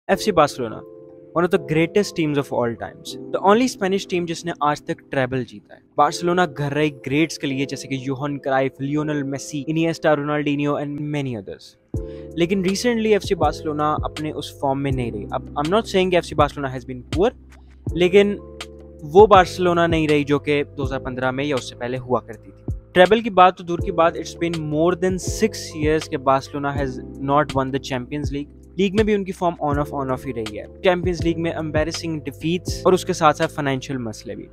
FC Barcelona, one of the greatest teams of all times, the only Spanish team जिसने आज तक treble जीता है। बार्सिलोना घर रही ग्रेट्स के लिए जैसे कि Johan Cruyff, Lionel Messi, Iniesta, Ronaldinho and many others. लेकिन रिसेंटली एफसी बार्सिलोना अपने उस फॉर्म में नहीं रही। अब I am not saying FC Barcelona has been poor, लेकिन वो बार्सिलोना नहीं रही जो कि 2015 में या उससे पहले हुआ करती थी। ट्रेबल की बात तो दूर की बात, it's been more than 6 years के Barcelona has not won the Champions League में भी उनकी फॉर्म ऑन ऑफ ही रही है। चैंपियंस लीग में एम्बैरेसिंग डिफीट्स और उसके साथ साथ फाइनेंशियल मसले भी।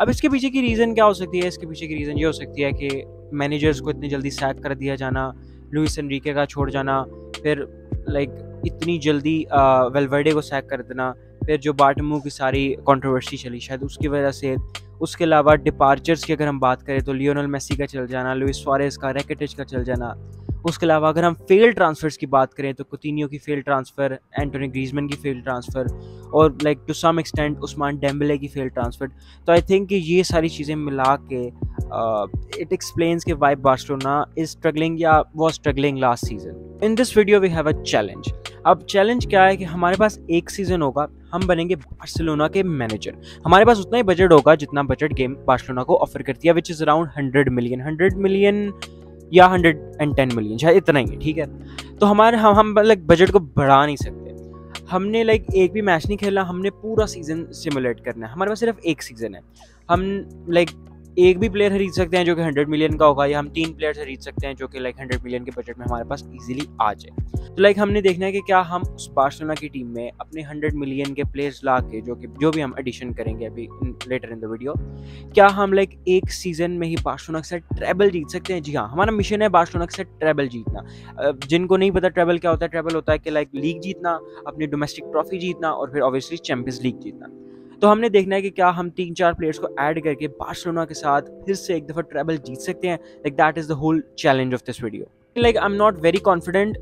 अब इसके पीछे की रीज़न क्या हो सकती है? इसके पीछे की रीज़न ये हो सकती है कि मैनेजर्स को इतनी जल्दी सैक कर दिया जाना, लुइस एनरिके का छोड़ जाना, फिर इतनी जल्दी वेलवर्डे को सैक कर देना, फिर जो बार्टमू की सारी कंट्रोवर्सी चली शायद उसकी वजह से। उसके अलावा डिपार्चर्स की अगर हम बात करें तो लियोनेल मेसी का चल जाना, लुइस सुआरेज का, रैकिटिच का चल जाना। उसके अलावा अगर हम फेल ट्रांसफर्स की बात करें तो कुतिन्यो की फेल ट्रांसफ़र, एंटोनी ग्रीजमैन की फेल ट्रांसफ़र और to some extent Ousmane Dembele की फेल ट्रांसफ़र। तो आई थिंक कि ये सारी चीज़ें मिला के इट एक्सप्लेन्स कि वाई बार्सिलोना इज स्ट्रगलिंग या was struggling last season. In this video we have a challenge. अब चैलेंज क्या है कि हमारे पास एक सीज़न होगा, हम बनेंगे बार्सिलोना के मैनेजर। हमारे पास उतना ही बजट होगा जितना बजट गेम बार्सिलोना को ऑफर करती है, विच इज़ अराउंड 100 मिलियन या 110 मिलियन, शायद इतना ही है, ठीक है। तो हम बजट को बढ़ा नहीं सकते। हमने एक भी मैच नहीं खेला, हमने पूरा सीजन सिमुलेट करना है। हमारे पास सिर्फ एक सीजन है। हम एक भी प्लेयर खरीद सकते हैं जो कि 100 मिलियन का होगा, या हम 3 प्लेयर खरीद सकते हैं जो कि 100 मिलियन के बजट में हमारे पास इजीली आ जाए। तो हमने देखना है कि क्या हम उस बार्सिलोना की टीम में अपने 100 मिलियन के प्लेयर्स ला के जो भी हम एडिशन करेंगे अभी लेटर इन द वीडियो, क्या हम एक सीजन में ही बार्सिलोना के साथ ट्रेबल जीत सकते हैं? जी हाँ, हमारा मिशन है बार्सिलोना के साथ ट्रेबल जीतना। जिनको नहीं पता ट्रेबल क्या होता है, ट्रेबल होता है कि लीग जीतना, अपनी डोमेस्टिक ट्रॉफी जीतना और फिर ऑब्वियसली चैंपियंस लीग जीतना। तो हमने देखना है कि क्या हम 3-4 प्लेयर्स को ऐड करके बार्सिलोना के साथ फिर से एक दफ़ा ट्रेबल जीत सकते हैं। That is the whole challenge of this video. I am not very confident.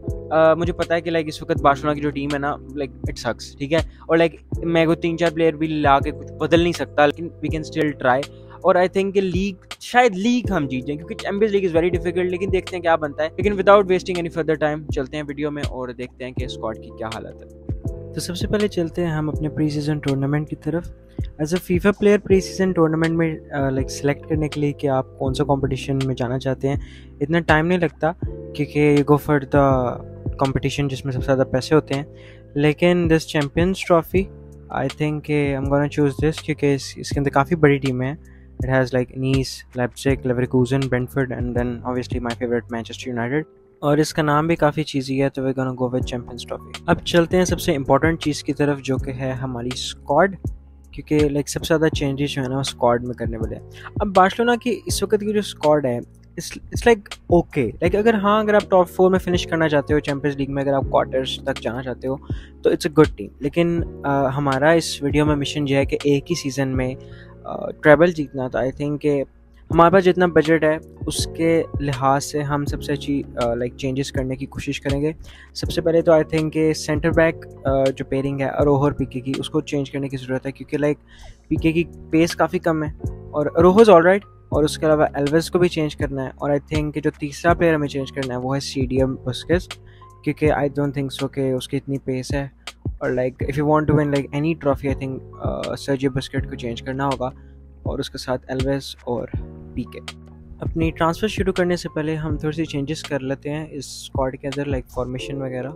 मुझे पता है कि इस वक्त बार्सिलोना की जो टीम है ना, इट सक्स, ठीक है। और मैं कोई 3-4 प्लेयर भी ला के कुछ बदल नहीं सकता, लेकिन वी कैन स्टिल ट्राई। और आई थिंक शायद लीग हम जीत जाएं, क्योंकि champions league is very difficult. लेकिन देखते हैं क्या बनता है। लेकिन without wasting any further time चलते हैं वीडियो में और देखते हैं कि स्क्वाड की क्या हालत है। तो सबसे पहले चलते हैं हम अपने प्री सीज़न टूर्नामेंट की तरफ। As a FIFA player pre season tournament में सेलेक्ट करने के लिए कि आप कौन सा कंपटीशन में जाना चाहते हैं, इतना टाइम नहीं लगता, क्योंकि you go for the competition जिसमें सबसे ज़्यादा पैसे होते हैं। लेकिन this Champions Trophy I think I am gonna choose this, क्योंकि इसके अंदर काफ़ी बड़ी टीमें हैं। It has Nice, Leipzig, Leverkusen, Brentford and then obviously my favourite Manchester United. और इसका नाम भी काफ़ी चीज़ी है, तो we gonna go with Champions Trophy. अब चलते हैं सबसे इंपॉर्टेंट चीज़ की तरफ, जो कि है हमारी स्क्वाड, क्योंकि सबसे ज़्यादा चेंजेस जो है ना वो स्क्वाड में करने वाले हैं। अब बार्सिलोना की इस वक्त की जो स्क्वाड है, इट्स ओके। अगर आप टॉप 4 में फिनिश करना चाहते हो चैंपियंस लीग में, अगर आप क्वार्टर्स तक जाना चाहते हो तो इट्स अ गुड टीम। लेकिन हमारा इस वीडियो में मिशन जो है कि एक ही सीज़न में ट्रेबल जीतना। तो आई थिंक हमारे पास जितना बजट है उसके लिहाज से हम सबसे अच्छी चेंजेस करने की कोशिश करेंगे। सबसे पहले तो आई थिंक सेंटर बैक जो पेयरिंग है अरोहो और पीके की, उसको चेंज करने की ज़रूरत है, क्योंकि पीके की पेस काफ़ी कम है और अरोहो इज़ ऑलराइट। और उसके अलावा एल्वेस को भी चेंज करना है। और आई थिंक जो तीसरा प्लेयर हमें चेंज करना है वो है सीडीएम बुस्केट्स, क्योंकि आई डोंट थिंक सो कि उसकी इतनी पेस है। और if you want to win any trophy, I think Sergio Busquets को चेंज करना होगा, और उसके साथ एल्वेस और पीके। अपनी ट्रांसफ़र शुरू करने से पहले हम थोड़ी सी चेंजेस कर लेते हैं इस स्क्वाड के अंदर, फॉर्मेशन वगैरह।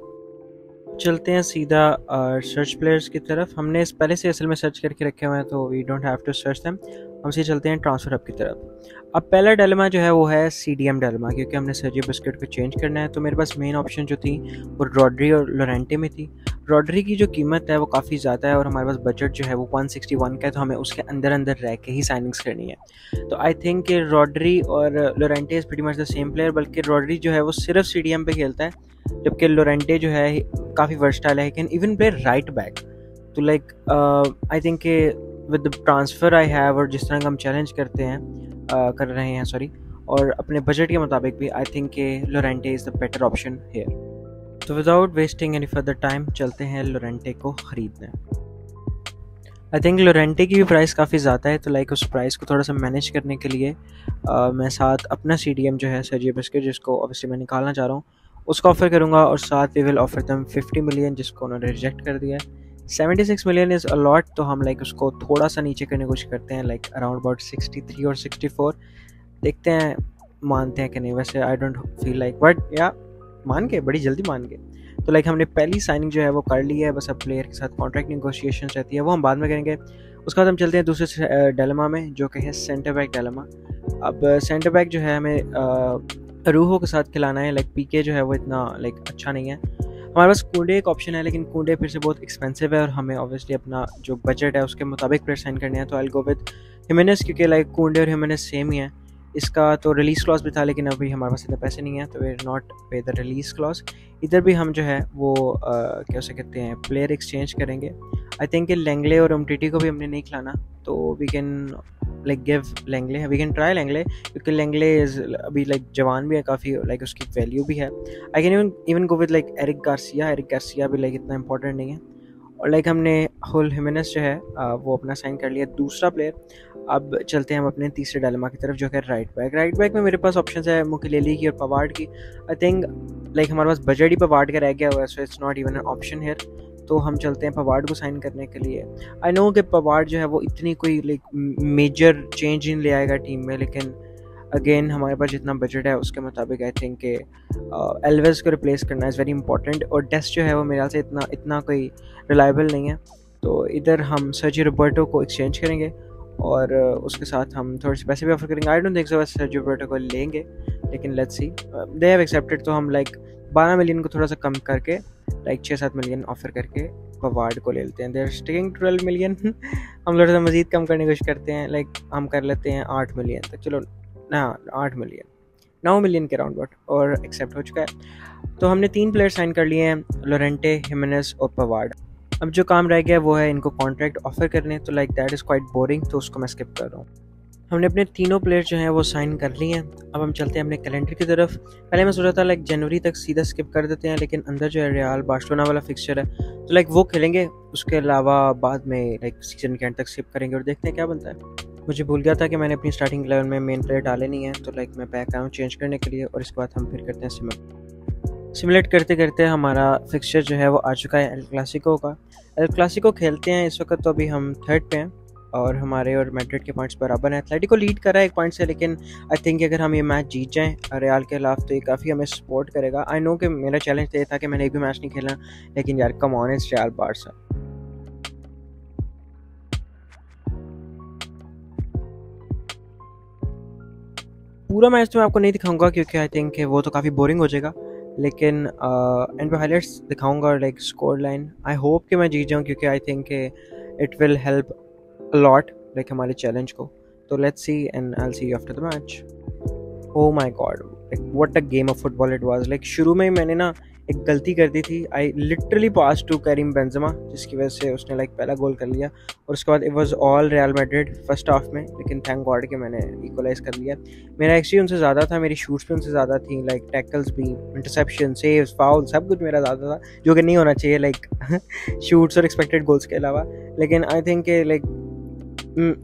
चलते हैं सीधा सर्च प्लेयर्स की तरफ। हमने इस पहले से असल में सर्च करके रखे हुए हैं, तो we don't have to search them. हम से चलते हैं ट्रांसफ़र हब की तरफ। अब पहला डायलेमा जो है वो है सीडीएम डायलेमा, क्योंकि हमने सर्जियो बुस्केट को चेंज करना है। तो मेरे पास मेन ऑप्शन जो थी वो रॉड्री और लोरेंटे में थी। रॉड्री की जो कीमत है वो काफ़ी ज़्यादा है और हमारे पास बजट जो है वो 161 का है, तो हमें उसके अंदर रह के ही साइनिंग्स करनी है। तो आई थिंक रॉड्री और Llorente is pretty much the same player, बल्कि रॉड्री जो है वो सिर्फ सीडीएम पे खेलता है, जबकि लोरेंटे जो है काफ़ी वर्सटाइल है, can even play right back. तो I think with the transfer I have और जिस तरह का हम चैलेंज कर रहे हैं सॉरी, और अपने बजट के मुताबिक भी I think Llorente is the better option here. तो without wasting any further time चलते हैं लोरेंटे को ख़रीदने। आई थिंक लोरेंटे की भी प्राइस काफ़ी ज़्यादा है, तो उस प्राइस को थोड़ा सा मैनेज करने के लिए मैं साथ अपना सीडीएम जो है सर्जियो बुस्केट्स, जिसको ऑब्वियसली मैं निकालना चाह रहा हूँ, उसका ऑफ़र करूँगा और साथ we will offer them 50 million जिसको उन्होंने रिजेक्ट कर दिया है। 76 मिलियन इज़ अ लॉट, तो हम लाइक उसको थोड़ा सा नीचे करने की कोशिश करते हैं, लाइक अराउंड अबाउट 63 और 64। देखते हैं मानते हैं कि नहीं। वैसे I don't feel like, but या मान के बड़ी जल्दी मान के। तो लाइक हमने पहली साइनिंग जो है वो कर ली है, बस अब प्लेयर के साथ कॉन्ट्रैक्ट नेगोशिएशन रहती है, वो हम बाद में करेंगे। उसके बाद हम चलते हैं दूसरे डिलेमा में जो कि है सेंटर बैक डिलेमा। अब सेंटर बैक जो है हमें रूहो के साथ खिलाना है, लाइक पीके जो है वो इतना लाइक अच्छा नहीं है। हमारे पास कूंडे एक ऑप्शन है, लेकिन कूंडे फिर से बहुत एक्सपेंसिव है और हमें ऑब्वियसली अपना जो बजट है उसके मुताबिक प्लेयर साइन करने हैं। तो आई गो विद हिमेनेस, क्योंकि लाइक कूंडे और हिमेनेस सेम ही है। इसका तो रिलीज़ क्लॉज भी था, लेकिन अभी हमारे पास इतने पैसे नहीं हैं, तो वी नॉट पे द रिलीज़ क्लॉज। इधर भी हम जो है वो क्या उसे कहते हैं प्लेयर एक्सचेंज करेंगे। आई थिंक लेंगले और उमटीटी को भी हमने नहीं खिलाना, तो we can like give Lenglet, we can try Lenglet, क्योंकि लेंगले इज़ अभी लाइक जवान भी है काफ़ी, लाइक उसकी वैल्यू भी है। I can even go with like Eric Garcia भी लाइक इतना इंपॉर्टेंट नहीं है। और लाइक हमने हुल हिमेनेस जो है वो अपना साइन कर लिया, दूसरा प्लेयर। अब चलते हैं हम अपने तीसरे डायलेमा की तरफ जो है राइट बैक में मेरे पास ऑप्शन है मुकेलेली की और पवार्ड की। आई थिंक लाइक हमारे पास बजट ही पवार्ड का रह गया हुआ है, so it's not even an option here. तो हम चलते हैं पवार्ड को साइन करने के लिए। आई नो कि पवार्ड जो है वो इतनी कोई लाइक मेजर चेंज नहीं ले आएगा टीम में, लेकिन अगेन हमारे पास जितना बजट है उसके मुताबिक आई थिंक के एल्वेज को रिप्लेस करना इज़ वेरी इंपॉर्टेंट। और डेस्ट जो है वो मेरे ख्याल से इतना कोई रिलायबल नहीं है, तो इधर हम सर्जी रोबर्टो को एक्सचेंज करेंगे और उसके साथ हम थोड़े से पैसे भी ऑफर करेंगे। I don't think so Sergi Roberto को लेंगे, लेकिन let's see, they have accepted. तो हम लाइक 12 मिलियन को थोड़ा सा कम करके लाइक 6-7 मिलियन ऑफर करके पवार्ड को ले लेते हैं। देयर स्टिकिंग 12 मिलियन हम थोड़ा सा मज़ीद कम करने की कोशिश करते हैं, लाइक हम कर लेते हैं 8 मिलियन तक। चलो ना 8 मिलियन 9 मिलियन के राउंड अबाउट, और एक्सेप्ट हो चुका है। तो हमने 3 प्लेयर साइन कर लिए हैं, लोरेंटे, हिमेनेस और पवार्ड। अब जो काम रह गया वो है इनको कॉन्ट्रैक्ट ऑफर करने, तो like that is quite boring, तो उसको मैं स्किप कर रहा हूँ। हमने अपने तीनों प्लेयर जो हैं वो साइन कर लिए हैं। अब हम चलते हैं अपने कैलेंडर की तरफ। पहले मैं सोचा था लाइक जनवरी तक सीधा स्किप कर देते हैं, लेकिन अंदर जो है रियल बार्सिलोना वाला फिक्सचर है, तो लाइक वो खेलेंगे। उसके अलावा बाद में लाइक सीजन के एंड तक स्किप करेंगे और देखते हैं क्या बनता है। मुझे भूल गया था कि मैंने अपनी स्टार्टिंग 11 में मेन प्लेयर डाले नहीं है, तो लाइक मैं बैक आया हूँ चेंज करने के लिए, और इसके बाद हम फिर करते हैं सिमुलेट करते करते हमारा फिक्सचर जो है वो आ चुका है एल क्लासिको का। एल क्लासिको खेलते हैं इस वक्त, तो अभी हम 3rd पे हैं और हमारे और मैड्रिड के पॉइंट्स बराबर हैं। एथलेटिको लीड कर रहा है 1 पॉइंट से, लेकिन आई थिंक अगर हम ये मैच जीत जाएं रियल के खिलाफ तो ये काफ़ी हमें सपोर्ट करेगा। आई नो कि मेरा चैलेंज ये था कि मैंने एक भी मैच नहीं खेला, लेकिन यार come on it's real Barca. पूरा मैच तो मैं आपको नहीं दिखाऊंगा क्योंकि आई थिंक वो तो काफ़ी बोरिंग हो जाएगा, लेकिन एंड पे हाईलाइट्स दिखाऊंगा और like score line. I hope कि मैं जीत जाऊँ, क्योंकि I think it will help a lot like हमारे चैलेंज को। तो let's see and I will see you after the match. Oh my God, like what a game of football it was. Like शुरू में ही मैंने ना एक गलती कर दी थी। I literally pass to Karim Benzema, जिसकी वजह से उसने लाइक पहला गोल कर लिया, और उसके बाद it was all real Madrid first half में, लेकिन थैंक गॉड कि मैंने इक्वलाइज कर लिया। मेरा एक्चुअली उनसे ज़्यादा था, मेरी शूट्स भी उनसे ज़्यादा थी, लाइक टैकल्स भी, इंटरसेप्शन, सेव्स, फाउल, सब कुछ मेरा ज़्यादा था, जो कि नहीं होना चाहिए लाइक शूट्स और एक्सपेक्टेड गोल्स के अलावा। लेकिन I think like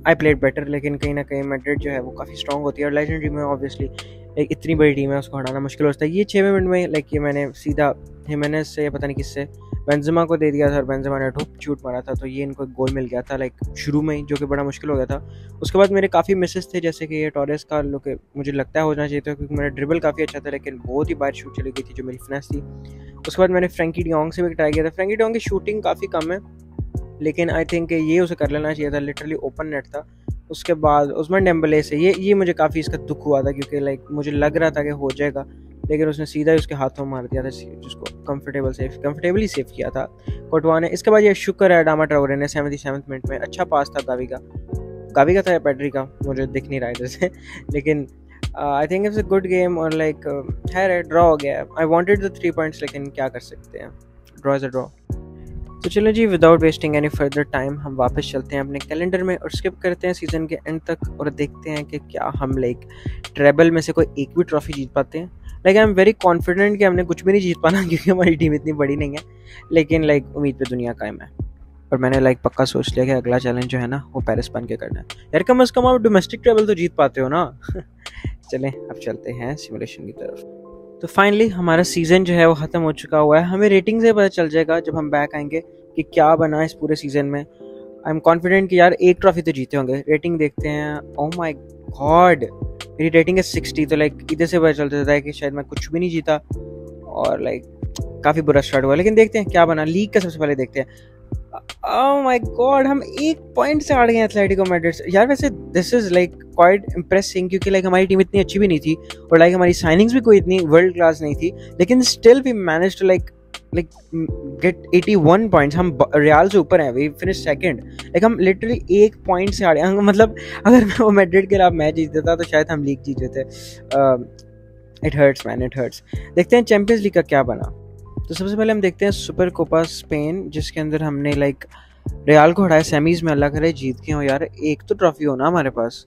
I played better, लेकिन कहीं ना कहीं मैड्रिड जो है वो काफ़ी स्ट्रॉन्ग होती है, और लेजेंडरी में ऑब्वियसली एक इतनी बड़ी टीम है उसको हटाना मुश्किल होता है। ये 6 मिनट में लाइक ये मैंने सीधा हिमेनेस से पता नहीं किससे बेंजेमा को दे दिया था, और बेंजेमा ने ठुक शूट मारा था, तो ये इनको एक गोल मिल गया था लाइक शुरू में ही, जो कि बड़ा मुश्किल हो गया था। उसके बाद मेरे काफ़ी मिसेस थे, जैसे कि ये टॉरेस का लोग मुझे लगता है होना चाहिए था, क्योंकि मेरा ड्रिबल काफ़ी अच्छा था, लेकिन बहुत ही बार शूट चली गई थी जो मेरी फिनेस थी। उसके बाद मैंने फ्रैंकी डियोंग से भी ट्राई किया था। फ्रैंकी डियोंग की शूटिंग काफ़ी कम है, लेकिन आई थिंक ये उसे कर लेना चाहिए था, लिटरली ओपन नेट था। उसके बाद उस्मान डेम्बले से ये मुझे काफ़ी इसका दुख हुआ था, क्योंकि लाइक मुझे लग रहा था कि हो जाएगा, लेकिन उसने सीधा ही उसके हाथों मार दिया था, जिसको कंफर्टेबली सेव किया था कोटवा ने। इसके बाद ये शुक्र है अडामा ट्राओरे ने 77 मिनट में अच्छा पास था गावी का था या पेड्री का, मुझे दिख नहीं रहा इधर से, लेकिन I think it's a good game. और लाइक है ड्रॉ हो गया। आई वांटेड द 3 पॉइंट्स, लेकिन क्या कर सकते हैं, ड्रॉ इज़ अ ड्रॉ। तो चलो जी, without wasting any further time हम वापस चलते हैं अपने कैलेंडर में और स्किप करते हैं सीज़न के एंड तक, और देखते हैं कि क्या हम लाइक ट्रेबल में से कोई एक भी ट्रॉफी जीत पाते हैं। Like I am very confident कि हमने कुछ भी नहीं जीत पाना, क्योंकि हमारी टीम इतनी बड़ी नहीं है, लेकिन लाइक उम्मीद पे दुनिया कायम है। और मैंने लाइक पक्का सोच लिया कि अगला चैलेंज जो है ना वो पेरिस बन के करना है। यार कम अज़ कम आप डोमेस्टिक ट्रेवल तो जीत पाते हो ना। चलें अब चलते हैं सिमुलेशन की तरफ। तो फाइनली हमारा सीज़न जो है वो ख़त्म हो चुका हुआ है। हमें रेटिंग से पता चल जाएगा जब हम बैक आएंगे कि क्या बना इस पूरे सीज़न में। आई एम कॉन्फिडेंट कि यार एक ट्रॉफी तो जीते होंगे। रेटिंग देखते हैं। ओह माय गॉड, मेरी रेटिंग है 60, तो लाइक इधर से पता चल जाता है कि शायद मैं कुछ भी नहीं जीता और लाइक काफ़ी बुरा स्टार्ट हुआ। लेकिन देखते हैं क्या बना। लीग का सबसे पहले देखते हैं। ओह माय गॉड, हम 1 पॉइंट से हार गए एथलेटिको मैड्रिड से। यार वैसे this is like quite impressing, क्योंकि लाइक हमारी टीम इतनी अच्छी भी नहीं थी और लाइक हमारी साइनिंग्स भी कोई इतनी वर्ल्ड क्लास नहीं थी, लेकिन still we manage to like get 81 points. हम रियल से ऊपर हैं, वी फिनिश सेकंड। लाइक हम लिटरली 1 पॉइंट से हारे। मतलब अगर मैं वो मैड्रिड के खिलाफ मैच जीतता था तो शायद हम लीग जीते थे। It hurts man, it hurts. देखते हैं चैंपियंस लीग का क्या बना। तो सबसे पहले हम देखते हैं सुपर कोपा स्पेन, जिसके अंदर हमने लाइक रियाल को हटाया सेमीज में। अल्लाह करे जीत के हो यार, एक तो ट्रॉफी हो ना हमारे पास।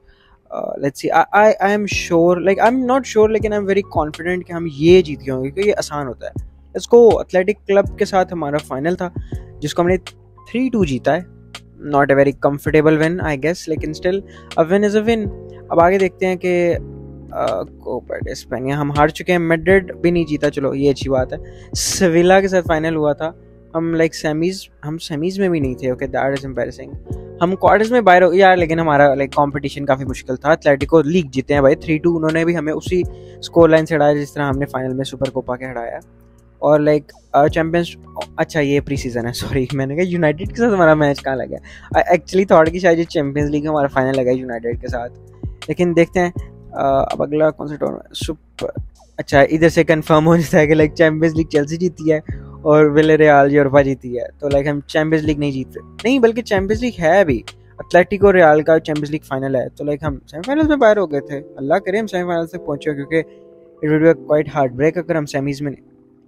Let's see, I am sure, like I am not sure, लेकिन आई एम वेरी कॉन्फिडेंट कि हम ये जीत के होंगे, क्योंकि ये आसान होता है। इसको एथलेटिक क्लब के साथ हमारा फाइनल था जिसको हमने 3-2 जीता है। Not a very comfortable win I guess, लेकिन still a win is a win. अब आगे देखते हैं कि कोपा डे स्पेनिया हम हार चुके हैं। मैड्रिड भी नहीं जीता, चलो ये अच्छी बात है। सेविला के साथ फाइनल हुआ था। हम लाइक सेमीज में भी नहीं थे। Okay, that is embarrassing. हम क्वार्टर्स में बाहर हो यार, लेकिन हमारा लाइक कंपटीशन काफ़ी मुश्किल था। एथलेटिको लीग जीते हैं भाई 3-2। उन्होंने भी हमें उसी स्कोर लाइन से हटाया जिस तरह हमने फाइनल में सुपर कोपा के हटाया। और लाइक चैंपियंस, अच्छा ये प्री सीजन है, सॉरी मैंने कहा यूनाइटेड के साथ हमारा मैच कहाँ लगा। आई एक्चुअली थॉट कि शायद ये चैंपियंस लीग हमारा फाइनल लगा यूनाइटेड के साथ। लेकिन देखते हैं अब अगला कौन सा टूर्नामेंट। सुपर, अच्छा इधर से कंफर्म हो जाता है कि लाइक चैंपियंस लीग चेल्सी जीती है और विलेरियल यूरोपा जीती है। तो लाइक हम चैंपियंस लीग नहीं जीतते, नहीं बल्कि चैंपियंस लीग है अभी। एथलेटिको रियल का चैंपियंस लीग फाइनल है, तो लाइक हम सेमीफाइनल्स में बाहर हो गए थे। अल्लाह करे हम सेमीफाइनल्स तक पहुंचे, क्योंकि it would be quite hard break अगर हम सेमीज में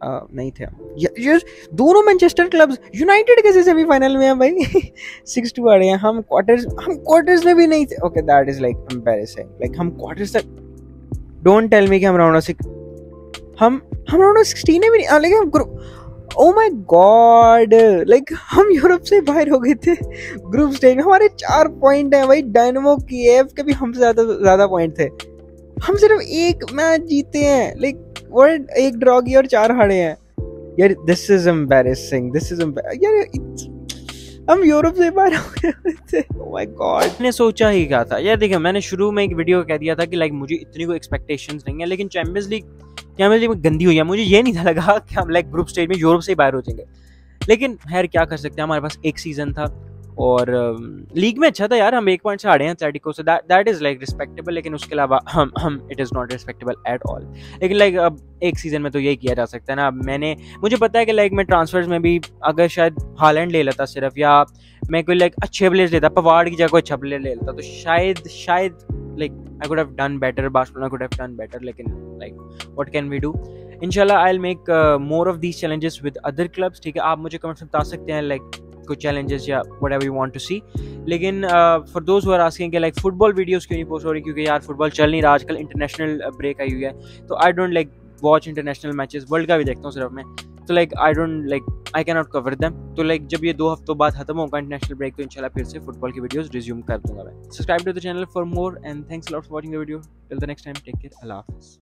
नहीं थे। दोनों मैनचेस्टर क्लब्स, यूनाइटेड कैसे सेमीफाइनल में है भाई 6-2 आ रहे हैं। हम क्वार्टर्स में भी नहीं थे। Okay, that is like embarrassing. Like हम क्वार्टर्स तक, डोंट टेल मी कि हम राउंड ऑफ हम राउंड ऑफ 16 में भी नहीं, लेकिन group, oh my God, like हम यूरोप से बाहर हो गए थे ग्रुप स्टेज में। हमारे 4 पॉइंट हैं भाई। डायनामो कीव के भी हमसे ज्यादा पॉइंट थे। हम सिर्फ एक मैच जीते हैं, लाइक वर्ल्ड एक ड्रॉ किया और 4 हारे हैं यार। This is embarrassing, this is यार, हम यूरोप से बाहर हो गए थे। ओह माय गॉड, मैंने सोचा ही क्या था यार। देखिए मैंने शुरू में एक वीडियो कह दिया था कि लाइक मुझे इतनी कोई एक्सपेक्टेशंस नहीं है, लेकिन चैंपियंस लीग में गंदी हुई है। मुझे ये नहीं था लगा कि हम लाइक ग्रुप स्टेज में यूरोप से ही बाहर हो जाएंगे, लेकिन खैर क्या कर सकते हैं, हमारे पास एक सीजन था और लीग में अच्छा था यार। हम 1 पॉइंट से हारे हैं एथलेटिको से, दैट इज लाइक रिस्पेक्टेबल। लेकिन उसके अलावा हम it is not respectable at all. लेकिन लाइक अब एक सीजन में तो यही किया जा सकता है ना। मुझे पता है कि लाइक मैं ट्रांसफर्स में भी अगर शायद हालैंड ले लेता सिर्फ, या मैं कोई लाइक अच्छे प्लेयर्स लेता, पवार्ड की जगह कोई अच्छा प्लेयर ले लेता, तो शायद like I could have done better, Barcelona could have done better. लेकिन like what can we do. इंशाल्लाह I will make more of these challenges with other clubs. ठीक है, आप मुझे कमेंट्स में बता सकते हैं लाइक कुछ चैलेंजेस या whatever you want to see. लेकिन for those who are asking कि लाइक फुटबॉल वीडियोस क्यों नहीं पोस्ट हो रही, क्योंकि यार फुटबॉल चल नहीं रहा आजकल, इंटरनेशनल ब्रेक आई हुई है, तो I don't like watch international matches. World का भी देखता हूँ सिर्फ मैं, तो like I can not cover them. तो लाइक जब ये 2 हफ्तों बाद खत्म होगा इंटरनेशनल ब्रेक, तो इंशाल्लाह फिर से फुटबॉल की वीडियोस रिज्यूम कर दूंगा मैं। Subscribe to the channel for more and thanks a lot for watching the video. Till the next time, take care, अल्लाह हाफिज़।